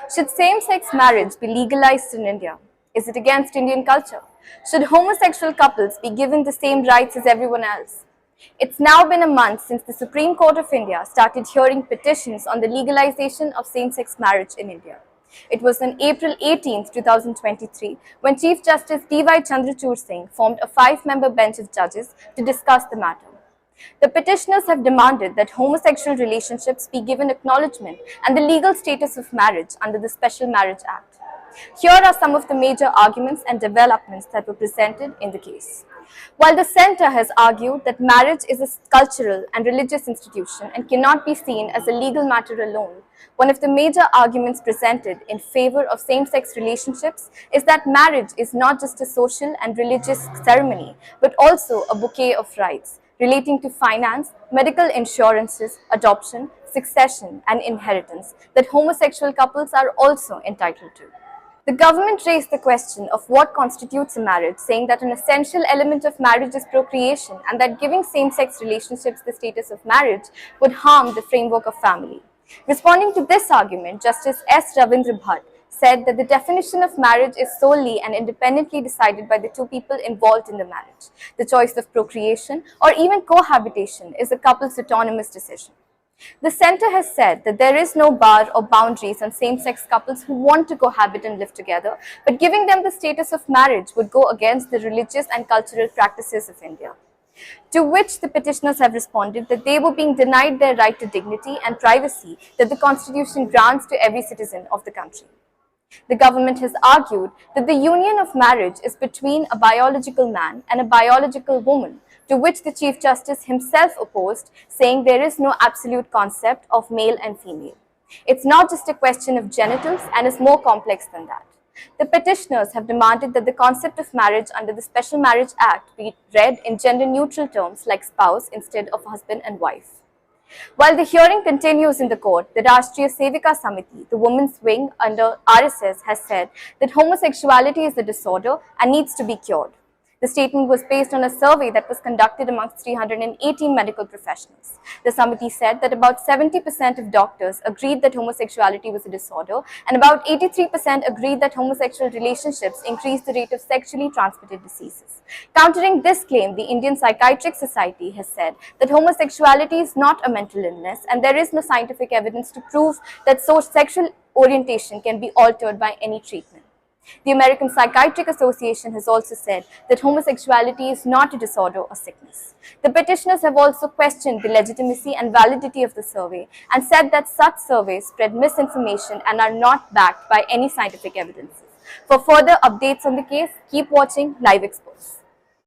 Should same-sex marriage be legalized in India? Is it against Indian culture? Should homosexual couples be given the same rights as everyone else? It's now been a month since the Supreme Court of India started hearing petitions on the legalization of same-sex marriage in India. It was on April 18, 2023, when Chief Justice D.Y. Chandrachud Singh formed a 5-member bench of judges to discuss the matter. The petitioners have demanded that homosexual relationships be given acknowledgement and the legal status of marriage under the Special Marriage Act. Here are some of the major arguments and developments that were presented in the case. While the centre has argued that marriage is a cultural and religious institution and cannot be seen as a legal matter alone, one of the major arguments presented in favor of same-sex relationships is that marriage is not just a social and religious ceremony, but also a bouquet of rights relating to finance, medical insurances, adoption, succession, and inheritance that homosexual couples are also entitled to. The government raised the question of what constitutes a marriage, saying that an essential element of marriage is procreation and that giving same-sex relationships the status of marriage would harm the framework of family. Responding to this argument, Justice S. Ravindra Bhatt said that the definition of marriage is solely and independently decided by the two people involved in the marriage. The choice of procreation or even cohabitation is a couple's autonomous decision. The centre has said that there is no bar or boundaries on same-sex couples who want to cohabit and live together, but giving them the status of marriage would go against the religious and cultural practices of India. To which the petitioners have responded that they were being denied their right to dignity and privacy that the Constitution grants to every citizen of the country. The government has argued that the union of marriage is between a biological man and a biological woman, to which the Chief Justice himself opposed, saying there is no absolute concept of male and female. It's not just a question of genitals and is more complex than that. The petitioners have demanded that the concept of marriage under the Special Marriage Act be read in gender-neutral terms like spouse instead of husband and wife. While the hearing continues in the court, the Rashtriya Sevika Samiti, the women's wing under RSS, has said that homosexuality is a disorder and needs to be cured. The statement was based on a survey that was conducted amongst 318 medical professionals. The Samiti said that about 70% of doctors agreed that homosexuality was a disorder, and about 83% agreed that homosexual relationships increase the rate of sexually transmitted diseases. Countering this claim, the Indian Psychiatric Society has said that homosexuality is not a mental illness, and there is no scientific evidence to prove that sexual orientation can be altered by any treatment. The American Psychiatric Association has also said that homosexuality is not a disorder or sickness. The petitioners have also questioned the legitimacy and validity of the survey and said that such surveys spread misinformation and are not backed by any scientific evidence. For further updates on the case, keep watching Live Exposed.